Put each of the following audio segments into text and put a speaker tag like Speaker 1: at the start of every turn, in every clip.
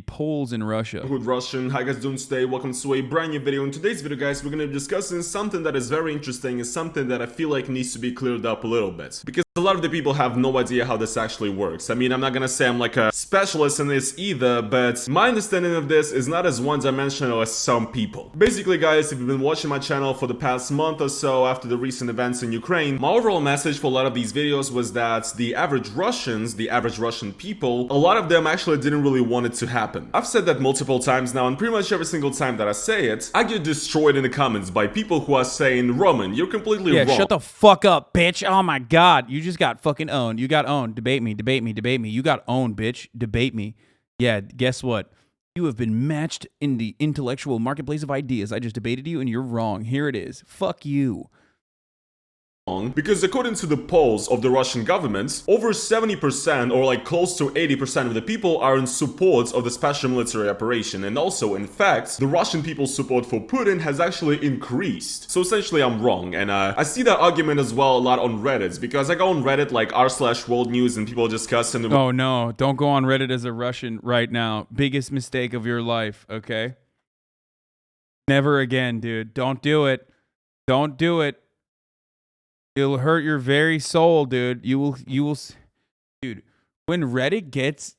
Speaker 1: the polls in Russia.
Speaker 2: Good Russian, how you guys doing today? Welcome to a brand new video. In today's video, guys, we're going to be discussing something that is very interesting and something that I feel like needs to be cleared up a little bit. Because a lot of the people have no idea how this actually works. I mean, I'm not going to say I'm like a specialist in this either, but my understanding of this is not as one-dimensional as some people. Basically, guys, if you've been watching my channel for the past month or so after the recent events in Ukraine, my overall message for a lot of these videos was that the average Russians, the average Russian people, a lot of them actually didn't really want it to happen. I've said that multiple times now, and pretty much every single time that I say it, I get destroyed in the comments by people who are saying, Roman, you're completely wrong.
Speaker 1: Yeah, shut the fuck up, bitch. Oh my god, you just got fucking owned. You got owned. Debate me, debate me, debate me. You got owned, bitch. Debate me. Yeah, guess what? You have been matched in the intellectual marketplace of ideas. I just debated you and you're wrong. Here it is. Fuck you.
Speaker 2: Because according to the polls of the Russian government, over 70% or like close to 80% of the people are in support of the special military operation, and also in fact the Russian people's support for Putin has actually increased. So essentially I'm wrong, and I see that argument as well a lot on Reddit, because I go on Reddit like r/world news and people discussing.
Speaker 1: Oh no, don't go on Reddit as a Russian right now. Biggest mistake of your life, okay? Never again, dude. Don't do it. Don't do it. It'll hurt your very soul, dude. You will, dude. When Reddit gets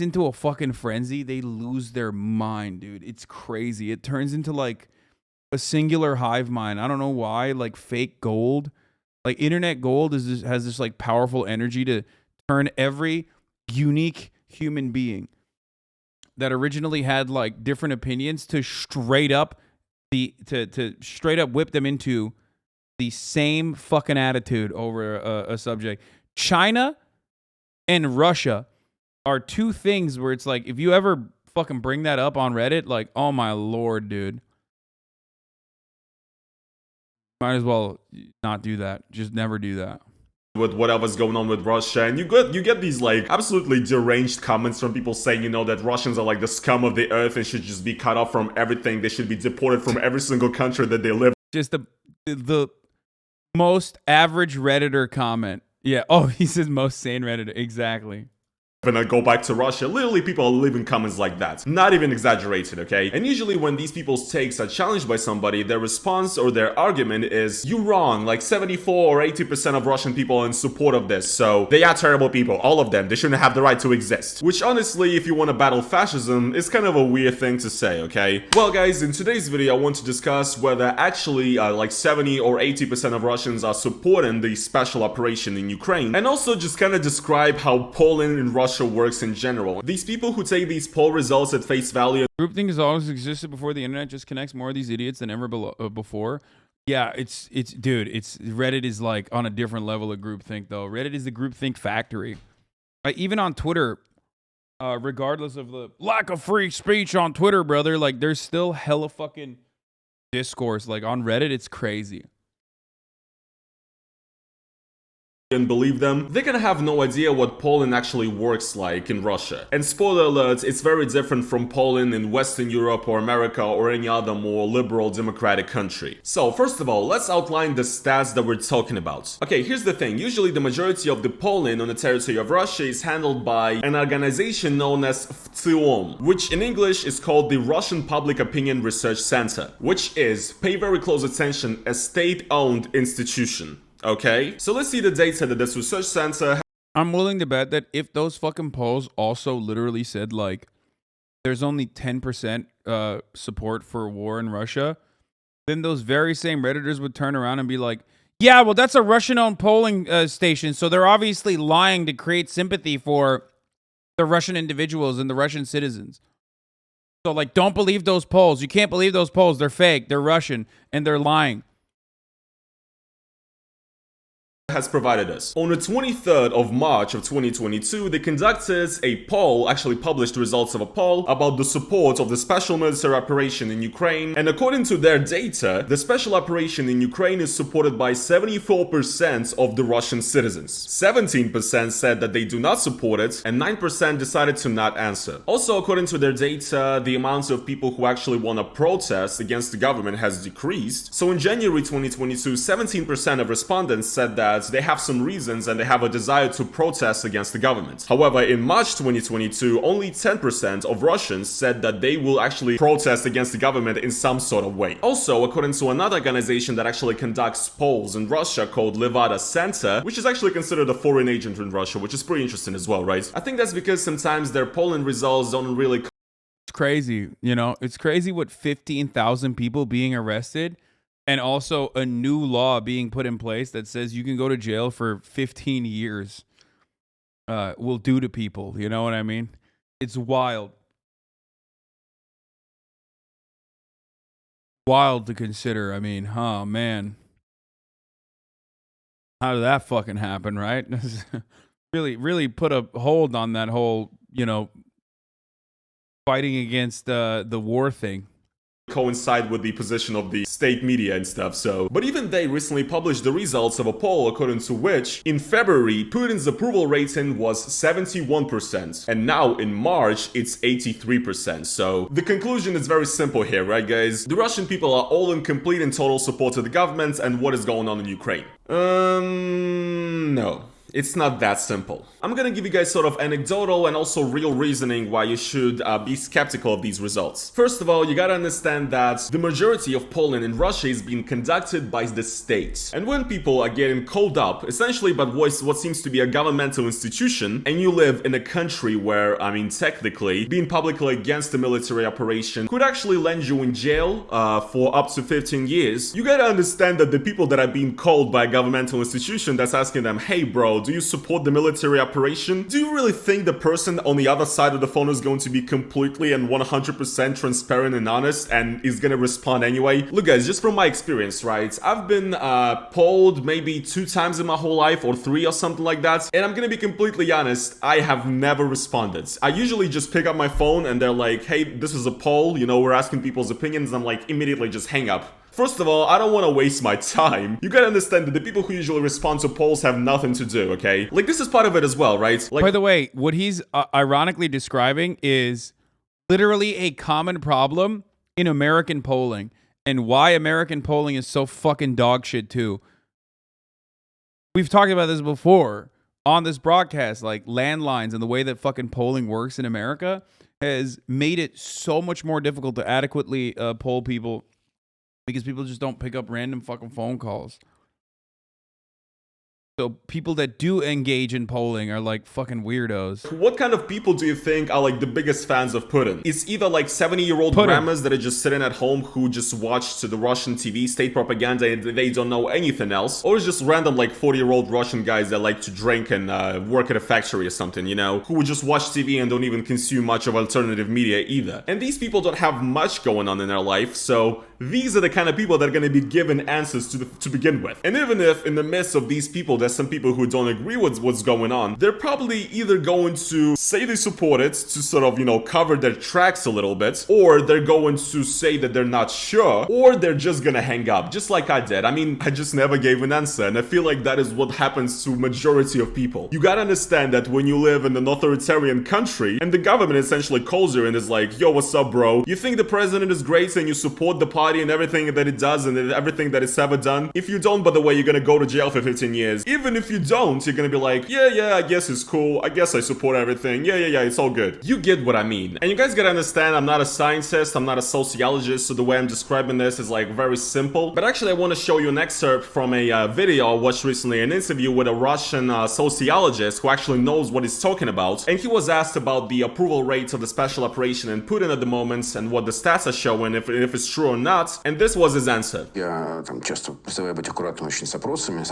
Speaker 1: into a fucking frenzy, they lose their mind, dude. It's crazy. It turns into like a singular hive mind. I don't know why. Like fake gold, like internet gold has this like powerful energy to turn every unique human being that originally had like different opinions to straight up whip them into the same fucking attitude over a subject. China and Russia are two things where it's like, if you ever fucking bring that up on Reddit, like, oh my lord, dude. Might as well not do that. Just never do that.
Speaker 2: With whatever's going on with Russia, and you get these like absolutely deranged comments from people saying, you know, that Russians are like the scum of the earth and should just be cut off from everything. They should be deported from every single country that they live.
Speaker 1: Just the most average Redditor comment. Yeah. Oh, he says most sane Redditor. Exactly.
Speaker 2: When I go back to Russia, literally people are leaving comments like that. Not even exaggerated, okay? And usually when these people's takes are challenged by somebody, their response or their argument is, you wrong, like 74 or 80% of Russian people are in support of this, so they are terrible people, all of them, they shouldn't have the right to exist. Which honestly, if you want to battle fascism, is kind of a weird thing to say, okay? Well guys, in today's video I want to discuss whether actually like 70 or 80% of Russians are supporting the special operation in Ukraine, and also just kind of describe how Poland and Russia works in general. These people who take these poll results at face value.
Speaker 1: Groupthink has always existed before the internet just connects more of these idiots than ever before. Yeah, dude, Reddit is like on a different level of groupthink though. Reddit is the groupthink factory. Even on Twitter, regardless of the lack of free speech on Twitter, brother, like there's still hella fucking discourse. Like on Reddit, it's crazy.
Speaker 2: And believe them, they're gonna have no idea what Poland actually works like in Russia. And spoiler alert, it's very different from Poland in Western Europe or America or any other more liberal democratic country. So first of all, let's outline the stats that we're talking about. Okay, here's the thing. Usually the majority of the polling on the territory of Russia is handled by an organization known as pt1.1, which in English is called the Russian Public Opinion Research Center, which is, pay very close attention, a state-owned institution. Okay, so let's see the data that this research center.
Speaker 1: I'm willing to bet that if those fucking polls also literally said like there's only 10% support for war in Russia, then those very same Redditors would turn around and be like, yeah, well, that's a Russian-owned polling station, so they're obviously lying to create sympathy for the Russian individuals and the Russian citizens. So like, don't believe those polls. You can't believe those polls. They're fake. They're Russian and they're lying.
Speaker 2: Has provided us. On the 23rd of March of 2022, they conducted a poll, actually published the results of a poll about the support of the special military operation in Ukraine, and according to their data, the special operation in Ukraine is supported by 74% of the Russian citizens. 17% said that they do not support it, and 9% decided to not answer. Also, according to their data, the amount of people who actually want to protest against the government has decreased. So in January 2022, 17% of respondents said that that they have some reasons and they have a desire to protest against the government. However, in March 2022, only 10% of Russians said that they will actually protest against the government in some sort of way. Also, according to another organization that actually conducts polls in Russia called Levada Center, which is actually considered a foreign agent in Russia, which is pretty interesting as well, right? I think that's because sometimes their polling results don't really...
Speaker 1: It's crazy, you know? It's crazy what 15,000 people being arrested and also a new law being put in place that says you can go to jail for 15 years will do to people, you know what I mean? It's wild. Wild to consider. I mean, oh man. How did that fucking happen, right? really put a hold on that whole, you know, fighting against the war thing.
Speaker 2: Coincide with the position of the state media and stuff, so. But even they recently published the results of a poll according to which, in February, Putin's approval rating was 71%, and now in March, it's 83%. So the conclusion is very simple here, right guys? The Russian people are all in complete and total support of the government and what is going on in Ukraine. No. It's not that simple. I'm gonna give you guys sort of anecdotal and also real reasoning why you should be skeptical of these results. First of all, you gotta understand that the majority of polling in Russia is being conducted by the state. And when people are getting called up, essentially by what seems to be a governmental institution, and you live in a country where, I mean, technically, being publicly against the military operation could actually land you in jail for up to 15 years, you gotta understand that the people that are being called by a governmental institution that's asking them, hey bro, do you support the military operation? Do you really think the person on the other side of the phone is going to be completely and 100% transparent and honest and is gonna respond anyway? Look guys, just from my experience, right? I've been polled maybe 2 times in my whole life or 3 or something like that. And I'm gonna be completely honest, I have never responded. I usually just pick up my phone and they're like, hey, this is a poll, you know, we're asking people's opinions. And I'm like, immediately just hang up. First of all, I don't want to waste my time. You gotta understand that the people who usually respond to polls have nothing to do, okay? Like, this is part of it as well, right? Like,
Speaker 1: by the way, what he's ironically describing is literally a common problem in American polling, and why American polling is so fucking dog shit too. We've talked about this before on this broadcast, like landlines and the way that fucking polling works in America has made it so much more difficult to adequately poll people. Because people just don't pick up random fucking phone calls. So people that do engage in polling are like fucking weirdos.
Speaker 2: What kind of people do you think are like the biggest fans of Putin? It's either like 70-year-old grandmas that are just sitting at home who just watched the Russian TV state propaganda and they don't know anything else, or it's just random like 40-year-old Russian guys that like to drink and work at a factory or something, you know, who would just watch TV and don't even consume much of alternative media either. And these people don't have much going on in their life, so these are the kind of people that are going to be given answers to begin with. And even if in the midst of these people there's some people who don't agree with what's going on, they're probably either going to say they support it to sort of, you know, cover their tracks a little bit, or they're going to say that they're not sure, or they're just gonna hang up, just like I did. I mean, I just never gave an answer, and I feel like that is what happens to majority of people. You gotta understand that when you live in an authoritarian country, and the government essentially calls you and is like, yo, what's up, bro? You think the president is great and you support the party and everything that it does and everything that it's ever done? If you don't, by the way, you're gonna go to jail for 15 years. Even if you don't, you're gonna be like, yeah, I guess it's cool. I guess I support everything. Yeah, it's all good. You get what I mean. And you guys gotta understand, I'm not a scientist, I'm not a sociologist, so the way I'm describing this is like very simple. But actually, I want to show you an excerpt from a video I watched recently, an interview with a Russian sociologist who actually knows what he's talking about. And he was asked about the approval rates of the special operation in Putin at the moment and what the stats are showing, if it's true or not. And this was his answer.
Speaker 3: Я там часто призываю быть аккуратным очень с опросами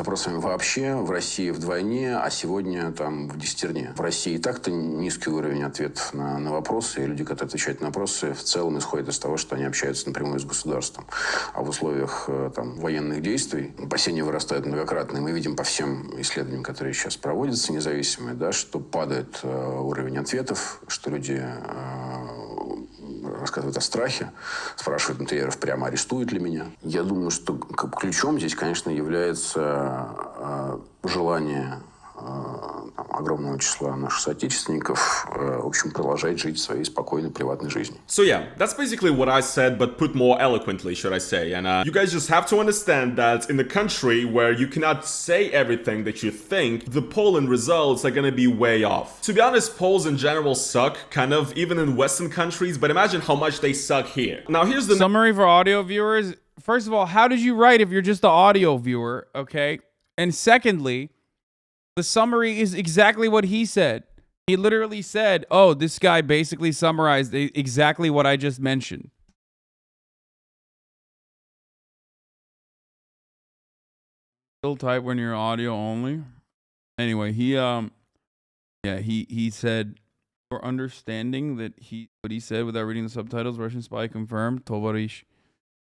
Speaker 3: вообще в России вдвойне, а сегодня там в десятерне. В России и так-то низкий уровень ответов на вопросы, и люди, которые отвечают на вопросы, в целом исходят из того, что они общаются напрямую с государством. А в условиях там военных действий опасения вырастают многократно, и мы видим по всем исследованиям, которые сейчас проводятся, независимые, да, что падает уровень ответов, что люди рассказывают о страхе, спрашивают интерьеров прямо, арестуют ли меня. Я думаю, что ключом здесь, конечно, является желание огромного числа наших соотечественников, в общем, продолжать жить своей спокойной приватной жизнью.
Speaker 2: So yeah, that's basically what I said, but put more eloquently, should I say. And you guys just have to understand that in a country where you cannot say everything that you think, the polling results are gonna be way off. To be honest, polls in general suck, kind of, even in Western countries, but imagine how much they suck here. Now here's the
Speaker 1: summary for audio viewers. First of all, how did you write if you're just the audio viewer, okay? And secondly, the summary is exactly what he said. He literally said, oh, this guy basically summarized exactly what I just mentioned. Still type when you're audio only. Anyway, he said, for understanding that what he said without reading the subtitles, Russian spy confirmed, Tovarish.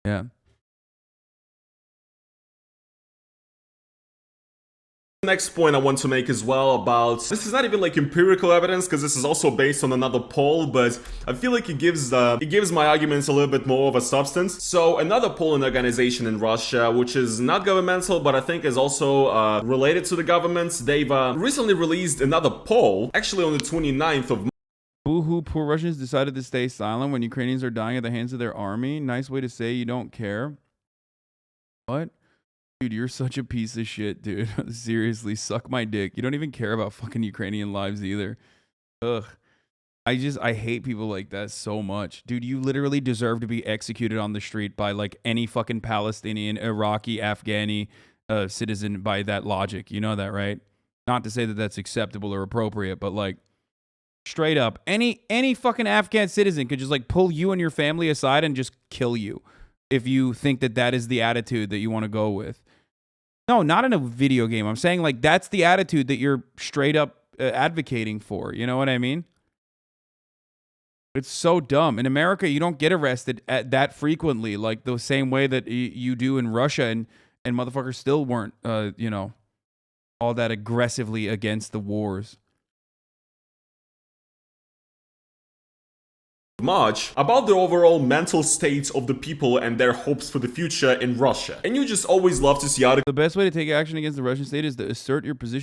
Speaker 1: Yeah.
Speaker 2: next point I want to make as well about, this is not even like empirical evidence because this is also based on another poll, but I feel like it gives my arguments a little bit more of a substance. So another polling organization in Russia, which is not governmental, but I think is also related to the governments, they've recently released another poll, actually on the 29th of
Speaker 1: Boo-hoo, poor Russians decided to stay silent when Ukrainians are dying at the hands of their army. Nice way to say you don't care. What? Dude, you're such a piece of shit, dude. Seriously, suck my dick. You don't even care about fucking Ukrainian lives either. Ugh. I hate people like that so much. Dude, you literally deserve to be executed on the street by like any fucking Palestinian, Iraqi, Afghani citizen by that logic. You know that, right? Not to say that that's acceptable or appropriate, but like straight up, any fucking Afghan citizen could just like pull you and your family aside and just kill you if you think that that is the attitude that you want to go with. No, not in a video game. I'm saying like that's the attitude that you're straight up advocating for. You know what I mean? It's so dumb. In America, you don't get arrested that frequently, like the same way that you do in Russia, and motherfuckers still weren't, you know, all that aggressively against the wars.
Speaker 2: March about the overall mental state of the people and their hopes for the future in Russia. And you just always love to see articles.
Speaker 1: The best way to take action against the Russian state is to assert your position